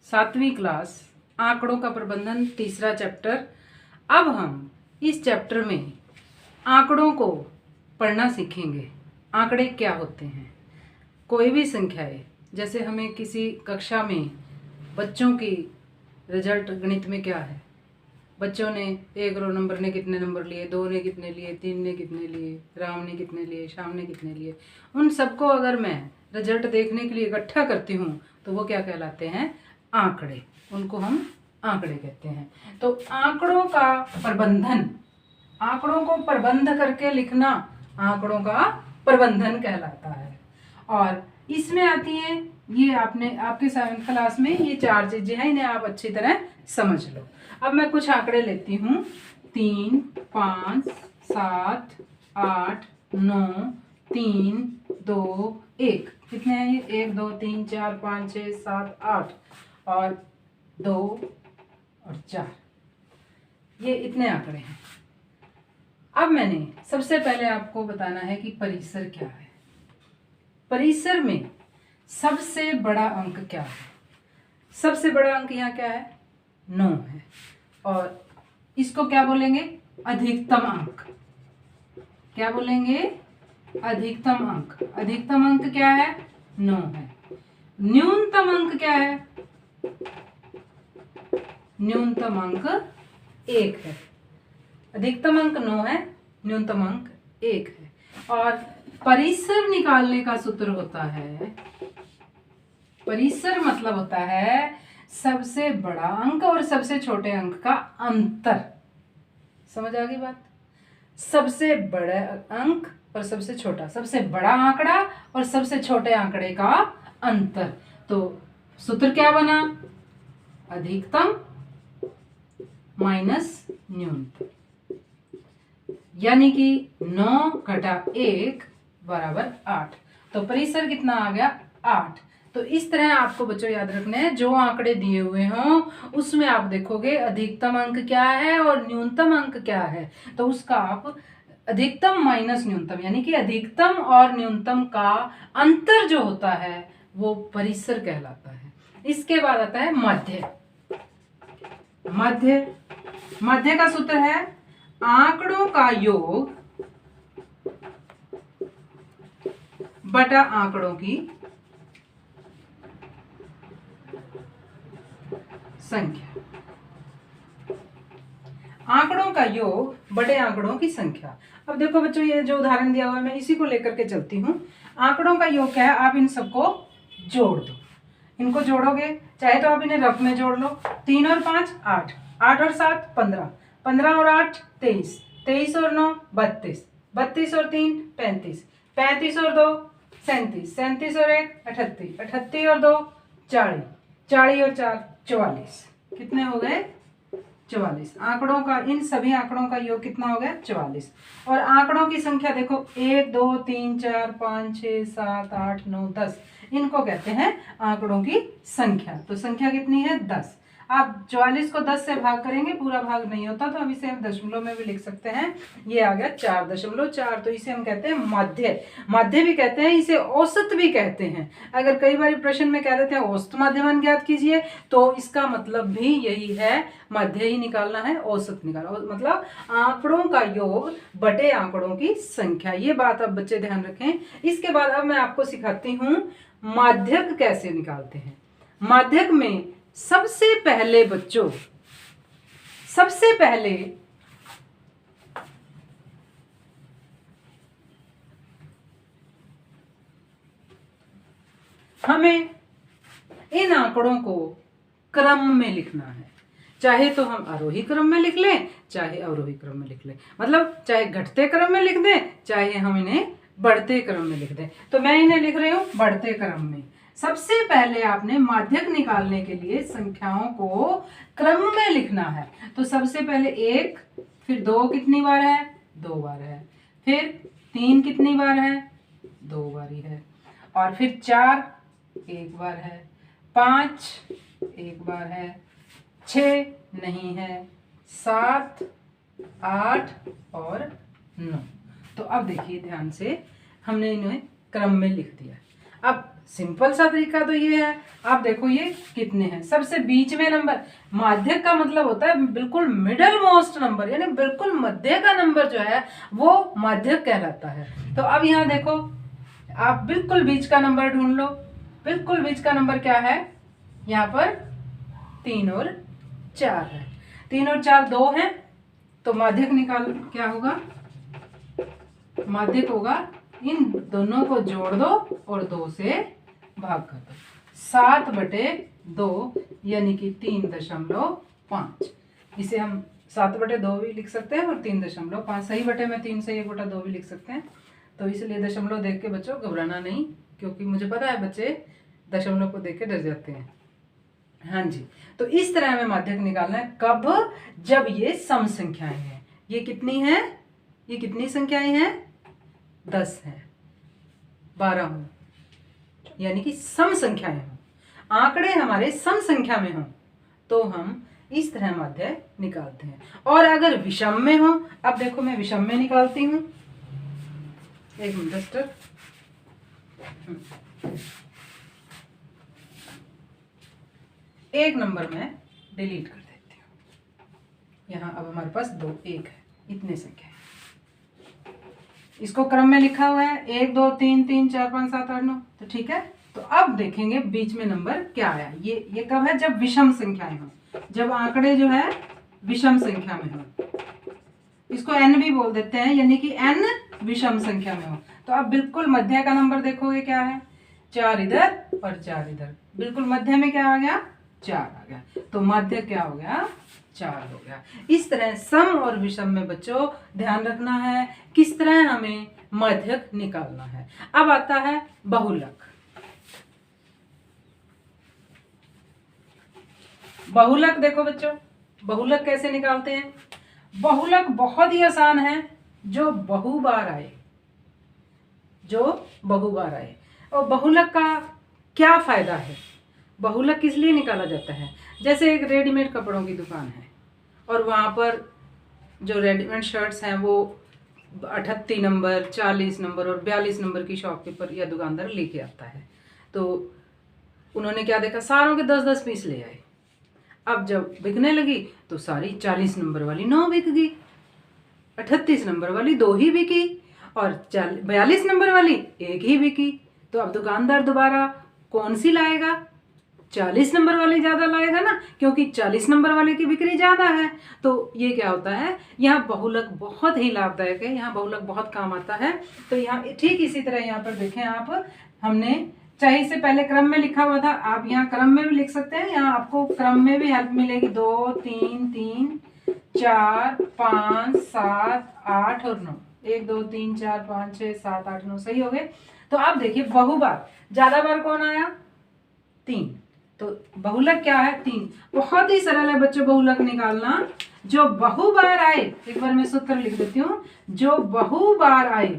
7वीं class आंकड़ों का प्रबंधन तीसरा चैप्टर। अब हम इस चैप्टर में आंकड़ों को पढ़ना सीखेंगे। आंकड़े क्या होते हैं, कोई भी संख्याएं, जैसे हमें किसी कक्षा में बच्चों की रिजल्ट गणित में क्या है, बच्चों ने 1 रो नंबर ने कितने नंबर लिए, 2 ने कितने लिए, 3 ने कितने लिए, राम ने कितने लिए, श्याम ने कितने लिए, उन सबको अगर मैं रिजल्ट देखने के लिए इकट्ठा करती हूँ तो वो क्या कहलाते हैं, आंकड़े। उनको हम आंकड़े कहते हैं। तो आंकड़ों का प्रबंधन, आंकड़ों को प्रबंध करके लिखना आंकड़ों का प्रबंधन कहलाता है। और इसमें आती है ये, आपने आपके 7वीं क्लास में ये 4 चीजें हैं, इन्हें आप अच्छी तरह समझ लो। अब मैं कुछ आंकड़े लेती हूँ। 3, 5, 7, 8, 9, 3, 2, 1। कितने हैं ये? 1, 2, 3, 4, 5, 6, 7, 8 और 2 और 4। ये इतने आंकड़े हैं। अब मैंने सबसे पहले आपको बताना है कि परिसर क्या है। परिसर में सबसे बड़ा अंक क्या है? सबसे बड़ा अंक यहाँ क्या है? 9 है। और इसको क्या बोलेंगे? अधिकतम अंक। क्या बोलेंगे? अधिकतम अंक। अधिकतम अंक क्या है? 9 है। न्यूनतम अंक क्या है? न्यूनतम अंक 1 है। अधिकतम अंक 9 है, न्यूनतम अंक 1 है। और परिसर निकालने का सूत्र होता है, परिसर मतलब होता है सबसे बड़ा अंक और सबसे छोटे अंक का अंतर। समझ आ गई बात? सबसे बड़ा अंक और सबसे छोटा, सबसे बड़ा आंकड़ा और सबसे छोटे आंकड़े का अंतर। तो सूत्र क्या बना? अधिकतम माइनस न्यूनतम, यानी कि 9 घटा 1 बराबर 8। तो परिसर कितना आ गया? 8। तो इस तरह आपको बच्चों याद रखना है, जो आंकड़े दिए हुए हों उसमें आप देखोगे अधिकतम अंक क्या है और न्यूनतम अंक क्या है। तो उसका आप अधिकतम माइनस न्यूनतम, यानी कि अधिकतम और न्यूनतम का अंतर जो होता है वो परिसर कहलाता है। इसके बाद आता है मध्य। मध्य, मध्य का सूत्र है आंकड़ों का योग बटा आंकड़ों की संख्या। आंकड़ों का योग बटे आंकड़ों की संख्या। अब देखो बच्चों, ये जो उदाहरण दिया हुआ है मैं इसी को लेकर के चलती हूँ। आंकड़ों का योग क्या है? आप इन सबको जोड़ दो। इनको जोड़ोगे, चाहे तो आप इन्हें रफ में जोड़ लो। 3 और 5 8, 8 और 7 15, 15 और 8 23, 23 और 9 32, 32 और 3 35, 35 और 2 37, 37 और 1 38, 38 और 2 40, 40 और 4 44। कितने हो गए? 44। आंकड़ों का, इन सभी आंकड़ों का योग कितना हो गया? 44। और आंकड़ों की संख्या देखो, 1 2 3 4 5 6 7 8 9 10। इनको कहते हैं आंकड़ों की संख्या। तो संख्या कितनी है? 10। आप 44 को 10 से भाग करेंगे, पूरा भाग नहीं होता, तो अब इसे हम दशमलव में भी लिख सकते हैं। ये आ गया 4.4। तो इसे हम कहते हैं मध्य। मध्य भी कहते हैं, इसे औसत भी कहते हैं। अगर कई बार प्रश्न में कह देते हैं औसत माध्यमान ज्ञात कीजिए, तो इसका मतलब भी यही है, मध्य ही निकालना है, औसत निकालना, मतलब आंकड़ों का योग बटे आंकड़ों की संख्या। ये बात अब बच्चे ध्यान रखें। इसके बाद अब मैं आपको सिखाती हूँ माध्यक कैसे निकालते हैं। माध्यक में सबसे पहले बच्चों, सबसे पहले हमें इन आंकड़ों को क्रम में लिखना है। चाहे तो हम आरोही क्रम में लिख लें, चाहे अवरोही क्रम में लिख लें, मतलब चाहे घटते क्रम में लिख दें, चाहे हम इन्हें बढ़ते क्रम में लिख दें। तो मैं इन्हें लिख रही हूं बढ़ते क्रम में। सबसे पहले आपने माध्यक निकालने के लिए संख्याओं को क्रम में लिखना है। तो सबसे पहले 1, फिर 2 कितनी बार है? 2 बार है। फिर 3 कितनी बार है? 2 बार ही है। और फिर 4 1 बार है। 5 1 बार है। 6 नहीं है। 7 8 और 9। तो अब देखिए ध्यान से, हमने इन्हें क्रम में लिख दिया। अब सिंपल सा तरीका तो ये है। आप देखो ये कितने हैं, सबसे बीच में नंबर, माध्यक का मतलब होता है बिल्कुल मिडल मोस्ट नंबर, यानी बिल्कुल मध्य का नंबर जो है वो माध्यक कहलाता है। तो अब यहाँ देखो, आप बिल्कुल बीच का नंबर ढूंढ लो। बिल्कुल बीच का नंबर क्या है, यहाँ पर 3 और 4 है। 3 और 4 2 है, तो माध्यक निकाल, क्या होगा, माध्यक होगा इन दोनों को जोड़ दो और 2 से भाग कर दो। 7/2 यानी कि 3.5। इसे हम 7/2 भी लिख सकते हैं और 3.5 सही बटे में 3 से 1/2 भी लिख सकते हैं। तो इसलिए दशमलव देख के बच्चों घबराना नहीं, क्योंकि मुझे पता है बच्चे दशमलव को देख के डर जाते हैं। हाँ जी, तो इस तरह हमें माध्यक निकालना है। कब, जब ये सम संख्याएं हैं। ये कितनी है, ये कितनी संख्याएं हैं, 10 है, 12 हो, यानी कि सम संख्याएं हो, आंकड़े हमारे सम संख्या में हो तो हम इस तरह माध्य निकालते हैं। और अगर विषम में हो, अब देखो मैं विषम में निकालती हूं, एक मिनट डस्टर, एक नंबर में डिलीट कर देती हूँ। यहाँ अब हमारे पास 2 1 है, इतने संख्या है। इसको क्रम में लिखा हुआ है 1 2 3 3 4 5 7 8 9, तो ठीक है। तो अब देखेंगे बीच में नंबर क्या आया। ये कब है, जब विषम संख्याएं हो, जब आंकड़े जो है विषम संख्या में हो। इसको n भी बोल देते हैं, यानी कि n विषम संख्या में हो। तो अब बिल्कुल मध्य का नंबर देखोगे क्या है, 4 इधर और 4 इधर, बिल्कुल मध्य में क्या आ गया, 4 आ गया। तो माध्य क्या हो गया, 4 हो गया। इस तरह सम और विषम में बच्चों ध्यान रखना है किस तरह हमें माध्यक निकालना है। अब आता है बहुलक। बहुलक देखो बच्चों, बहुलक कैसे निकालते हैं। बहुलक बहुत ही आसान है, जो बहुबार आए, जो बहुबार आए। और बहुलक का क्या फायदा है, बहुलक किस लिए निकाला जाता है। जैसे एक रेडीमेड कपड़ों की दुकान है और वहाँ पर जो रेडीमेड शर्ट्स हैं वो 38 नंबर, 40 नंबर और 42 नंबर की शॉपकीपर या दुकानदार लेके आता है। तो उन्होंने क्या देखा, सारों के 10-10 पीस ले आए। अब जब बिकने लगी तो सारी 40 नंबर वाली 9 बिक गई, 38 नंबर वाली 2 ही बिकी और 42 नंबर वाली 1 ही बिकी। तो अब दुकानदार दोबारा कौन सी लाएगा, 40 नंबर वाली ज़्यादा लाएगा ना, क्योंकि 40 नंबर वाले की बिक्री ज़्यादा है। तो ये क्या होता है, यहाँ बहुलक बहुत ही लाभदायक है, यहाँ बहुलक बहुत काम आता है। तो यहाँ ठीक इसी तरह यहाँ पर देखें आप, हमने चाहे इसे पहले क्रम में लिखा हुआ था, आप यहाँ क्रम में भी लिख सकते हैं, यहाँ आपको क्रम में भी हेल्प मिलेगी। 2 3 3 4 5 7 8 और 9, 1 2 3 4 5 6 7 8 9 सही हो गए। तो आप देखिए बहुबार, ज्यादा बार कौन आया, 3। तो बहुलक क्या है, 3। बहुत ही सरल है बच्चों बहुलक निकालना। जो बहुबार आए, एक बार मैं सूत्र लिख देती हूँ, जो बहुबार आए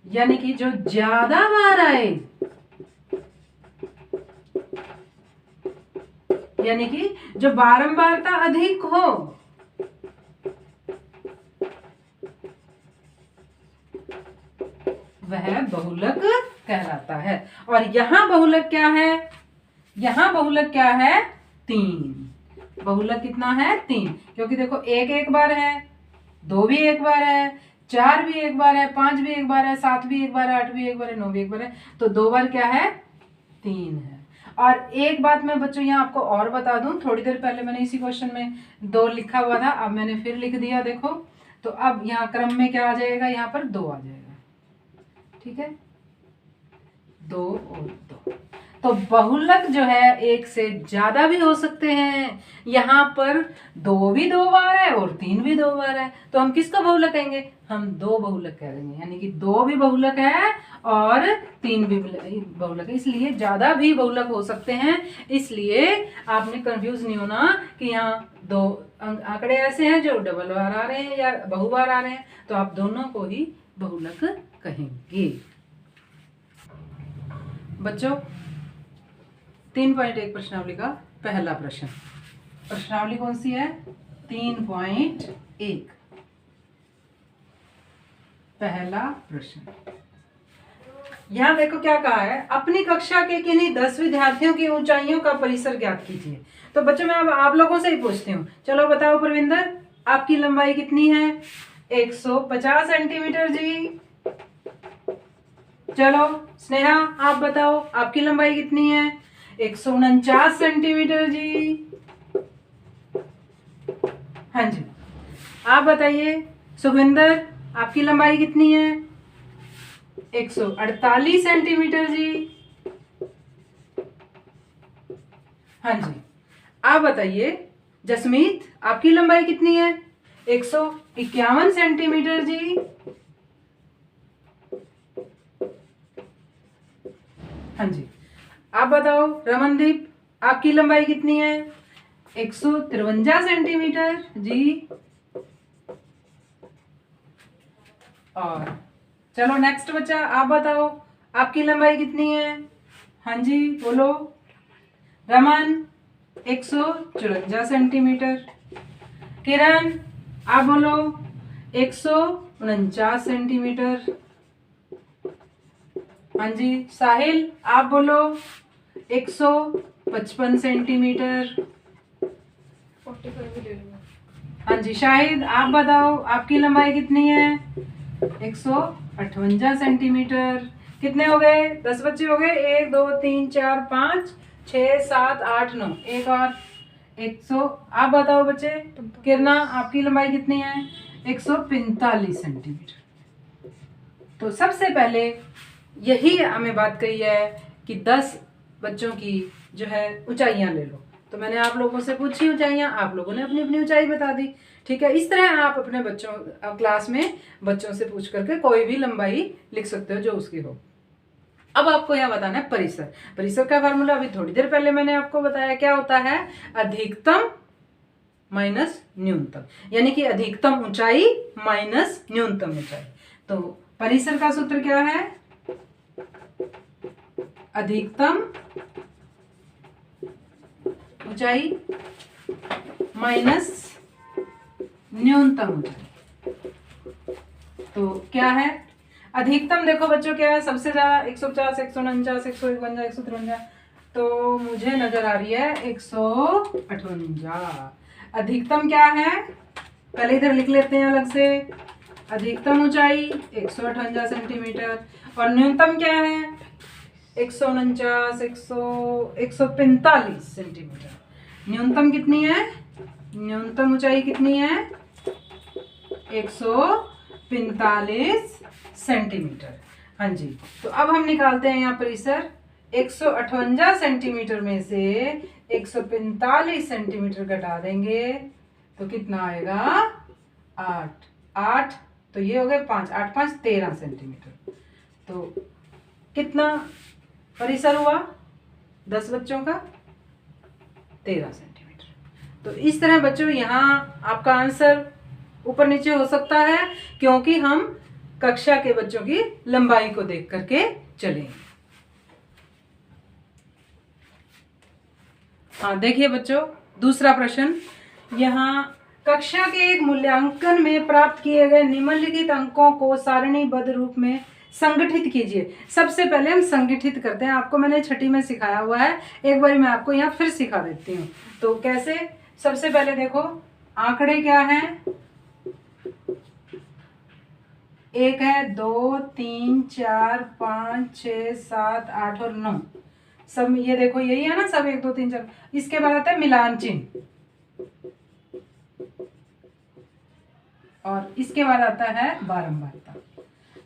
यानी कि जो ज्यादा बार आए, यानी कि जो बारंबारता अधिक हो, वह बहुलक कहलाता है। और यहां बहुलक क्या है, यहां बहुलक क्या है, 3। बहुलक कितना है, 3, क्योंकि देखो 1 एक बार है, 2 भी एक बार है, 4 भी एक बार है, 5 भी एक बार है, 7 भी एक बार है, 8 भी एक बार है, 9 भी एक बार है। तो 2 बार क्या है, 3 है। और एक बात मैं बच्चों यहाँ आपको और बता दूं, थोड़ी देर पहले मैंने इसी क्वेश्चन में 2 लिखा हुआ था, अब मैंने फिर लिख दिया देखो। तो अब यहाँ क्रम में क्या आ जाएगा, यहाँ पर 2 आ जाएगा, ठीक है, 2 और 2। तो बहुलक जो है 1 से ज्यादा भी हो सकते हैं। यहाँ पर 2 भी 2 बार है और 3 भी 2 बार है, तो हम किसका बहुलक कहेंगे, हम 2 बहुलक कह देंगे, यानी कि 2 भी बहुलक है और 3 भी बहुलक है। इसलिए ज्यादा भी बहुलक हो सकते हैं, इसलिए आपने कंफ्यूज नहीं होना कि यहाँ 2 आंकड़े ऐसे हैं जो डबल बार आ रहे हैं या बहुबार आ रहे हैं, तो आप दोनों को ही बहुलक कहेंगे। बच्चों 3.1 प्रश्नावली का पहला प्रश्न, प्रश्नावली कौन सी है, 3.1 पहला प्रश्न। यहाँ देखो क्या कहा है, अपनी कक्षा के किन्हीं 10 विद्यार्थियों की ऊंचाइयों का परिसर ज्ञात कीजिए। तो बच्चों मैं अब आप लोगों से ही पूछती हूँ, चलो बताओ परविंदर, आपकी लंबाई कितनी है? 150 सेंटीमीटर जी। चलो स्नेहा आप बताओ, आपकी लंबाई कितनी है? 149 सेंटीमीटर जी। हाँ जी, आप बताइए सुखविंदर, आपकी लंबाई कितनी है? 148 सेंटीमीटर जी। हाँ जी, आप बताइए जसमीत, आपकी लंबाई कितनी है? 151 सेंटीमीटर जी। हाँ जी, आप बताओ रमनदीप, आपकी लंबाई कितनी है? 153 सेंटीमीटर जी। और चलो नेक्स्ट बच्चा, आप बताओ आपकी लंबाई कितनी है? हाँ जी बोलो रमन। 154 सेंटीमीटर। किरण आप बोलो 149 सेंटीमीटर। हाँ जी साहिल आप बोलो 155 सेंटीमीटर। 45 भी ले लूंगा। हाँ जी शाहिद आप बताओ आपकी लंबाई कितनी है? 158 सेंटीमीटर। कितने हो गए? 10 बच्चे हो गए। 1 2 3 4 5 6 7 8 9। एक और 100। आप बताओ बच्चे, किरणा आपकी लंबाई कितनी है? 145 सेंटीमीटर। तो सबसे पहले यही हमें बात कही है कि 10 बच्चों की जो है ऊंचाइयां ले लो। तो मैंने आप लोगों से पूछी ऊंचाइयां, आप लोगों ने अपनी अपनी ऊंचाई बता दी। ठीक है, इस तरह आप अपने बच्चों क्लास में बच्चों से पूछ करके कोई भी लंबाई लिख सकते हो जो उसकी हो। अब आपको यहाँ बताना है परिसर। परिसर का फार्मूला अभी थोड़ी देर पहले मैंने आपको बताया, क्या होता है? अधिकतम माइनस न्यूनतम, यानी कि अधिकतम ऊंचाई माइनस न्यूनतम ऊंचाई। तो परिसर का सूत्र क्या है? अधिकतम ऊंचाई माइनस न्यूनतम ऊंचाई। तो क्या है अधिकतम? देखो बच्चों क्या है, सबसे ज्यादा 150, 149, 151, 153। तो मुझे नजर आ रही है 158। अधिकतम क्या है? पहले इधर लिख लेते हैं अलग से। अधिकतम ऊंचाई 158 सेंटीमीटर। और न्यूनतम क्या है? 149, 145 सेंटीमीटर। न्यूनतम कितनी है? न्यूनतम ऊंचाई कितनी है? 145 सेंटीमीटर। हाँ जी, तो अब हम निकालते हैं यहाँ परिसर। 158 सेंटीमीटर में से 145 सेंटीमीटर घटा देंगे तो कितना आएगा? 8। 8 तो ये हो गए 5, 8 5 13 सेंटीमीटर। तो कितना परिसर हुआ 10 बच्चों का? 13 सेंटीमीटर। तो इस तरह बच्चों यहाँ आपका आंसर ऊपर नीचे हो सकता है, क्योंकि हम कक्षा के बच्चों की लंबाई को देख करके चलेंगे। हाँ देखिए बच्चों, दूसरा प्रश्न। यहाँ कक्षा के एक मूल्यांकन में प्राप्त किए गए निम्नलिखित अंकों को सारणीबद्ध रूप में संगठित कीजिए। सबसे पहले हम संगठित करते हैं। आपको मैंने छठी में सिखाया हुआ है, एक बार मैं आपको यहाँ फिर सिखा देती हूँ। तो कैसे? सबसे पहले देखो आंकड़े क्या हैं? 1 है, 2 3 4 5 6 7 8 और 9। सब ये देखो यही है ना, सब 1 2 3 4। इसके बाद आता है मिलान चिन्ह, और इसके बाद आता है बारंबारता।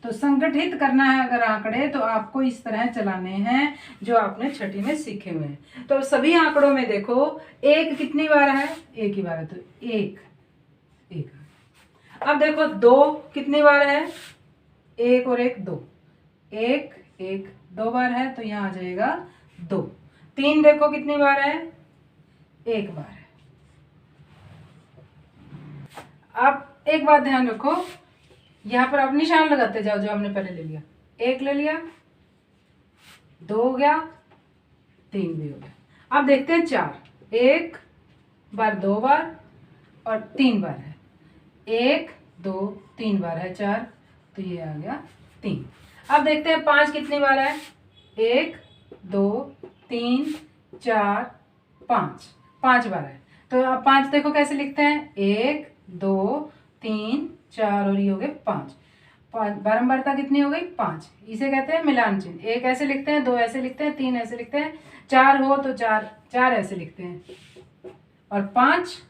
तो संगठित करना है अगर आंकड़े, तो आपको इस तरह चलाने हैं जो आपने छठी में सीखे हुए हैं। तो सभी आंकड़ों में देखो एक कितनी बार है? एक ही बार है, तो एक। अब देखो 2 कितनी बार है? 1 और 1 2। 1 1 2 बार है, तो यहाँ आ जाएगा 2। 3 देखो कितनी बार है? 1 बार है। अब एक बात ध्यान रखो, यहाँ पर आप निशान लगाते जाओ जो हमने पहले ले लिया। 1 ले लिया, 2 हो गया, 3 भी हो गया। अब देखते हैं 4। 1 बार 2 बार और 3 बार है। 1 2 3 बार है 4, तो ये आ गया 3। अब देखते हैं 5 कितनी बार है। 1 2 3 4 5, 5 बार है। तो अब 5 देखो कैसे लिखते हैं, 1 2 3 4 और ये हो गए 5। बारंबारता कितनी हो गई, 5। इसे कहते हैं मिलान चिन्ह। 1 ऐसे लिखते हैं, 2 ऐसे लिखते हैं, 3 ऐसे लिखते हैं, 4 हो तो 4 ऐसे लिखते हैं और 5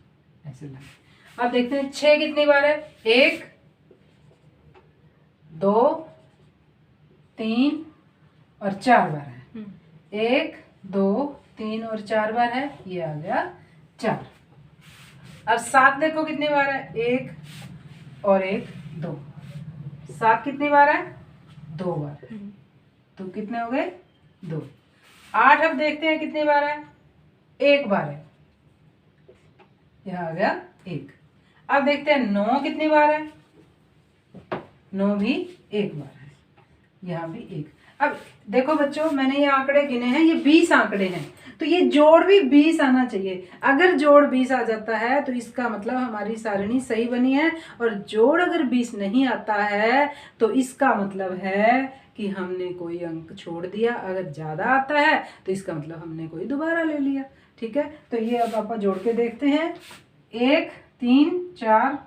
ऐसे लिखते हैं। अब देखते हैं 6 कितनी बार है। 1 2 3 और 4 बार है। 1 2 3 और 4 बार है, ये आ गया 4। अब 7 देखो कितनी बार है। 1 और 1 2, 7 कितनी बार है, 2 बार। तो कितने हो गए, 2। 8 अब देखते हैं कितनी बार है, 1 बार है, यह आ गया 1। अब देखते हैं 9 कितनी बार है, 9 भी 1 बार है, यहाँ भी 1। अब देखो बच्चों, मैंने ये आंकड़े गिने हैं, ये 20 आंकड़े हैं, तो ये जोड़ भी 20 आना चाहिए। अगर जोड़ 20 आ जाता है तो इसका मतलब हमारी सारणी सही बनी है, और जोड़ अगर 20 नहीं आता है तो इसका मतलब है कि हमने कोई अंक छोड़ दिया। अगर ज़्यादा आता है तो इसका मतलब हमने कोई दोबारा ले लिया। ठीक है, तो ये अब आप जोड़ के देखते हैं। 1 3 4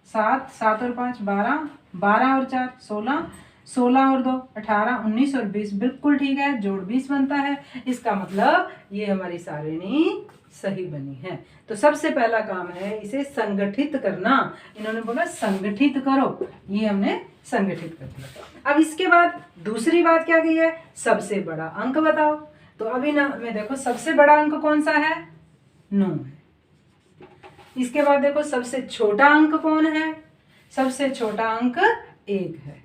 7, 7 और 5 12, 12 और 4 16, 16 और 2 18, 19 और 20 बिल्कुल ठीक है, जोड़ 20 बनता है। इसका मतलब ये हमारी सारणी सही बनी है। तो सबसे पहला काम है इसे संगठित करना। इन्होंने बोला संगठित करो, ये हमने संगठित कर दिया। अब इसके बाद दूसरी बात क्या की है, सबसे बड़ा अंक बताओ। तो अभी ना में देखो सबसे बड़ा अंक कौन सा है, 9 है। इसके बाद देखो सबसे छोटा अंक कौन है, सबसे छोटा अंक 1 है।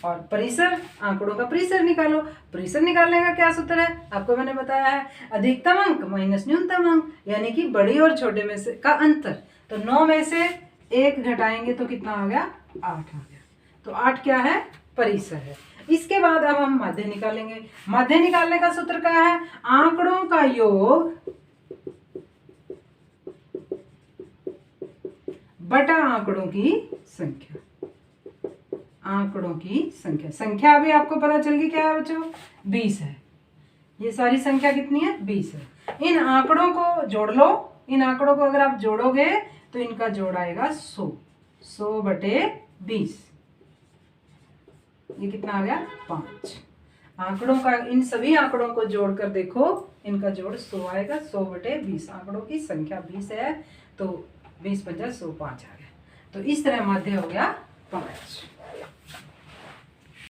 और परिसर, आंकड़ों का परिसर निकालो। परिसर निकालने का क्या सूत्र है, आपको मैंने बताया है, अधिकतम अंक माइनस न्यूनतम अंक, यानी कि बड़ी और छोटे में से का अंतर। तो 9 में से 1 घटाएंगे तो कितना आ गया, 8 आ गया। तो 8 क्या है, परिसर है। इसके बाद अब हम माध्य निकालेंगे। माध्य निकालने का सूत्र क्या है, आंकड़ों का योग बटा आंकड़ों की संख्या। आंकड़ों की संख्या, संख्या अभी आपको पता चल गई क्या है बच्चों, 20 है। ये सारी संख्या कितनी है, 20 है। इन आंकड़ों को जोड़ लो। इन आंकड़ों को अगर आप जोड़ोगे तो इनका जोड़ आएगा 100, 100 बटे 20। ये कितना आ गया, 5। आंकड़ों का, इन सभी आंकड़ों को जोड़कर देखो, इनका जोड़ 100 आएगा, 100 बटे 20। आंकड़ों की संख्या 20 है, तो 20 × 100 5 आ गया। तो इस तरह माध्य हो गया 5।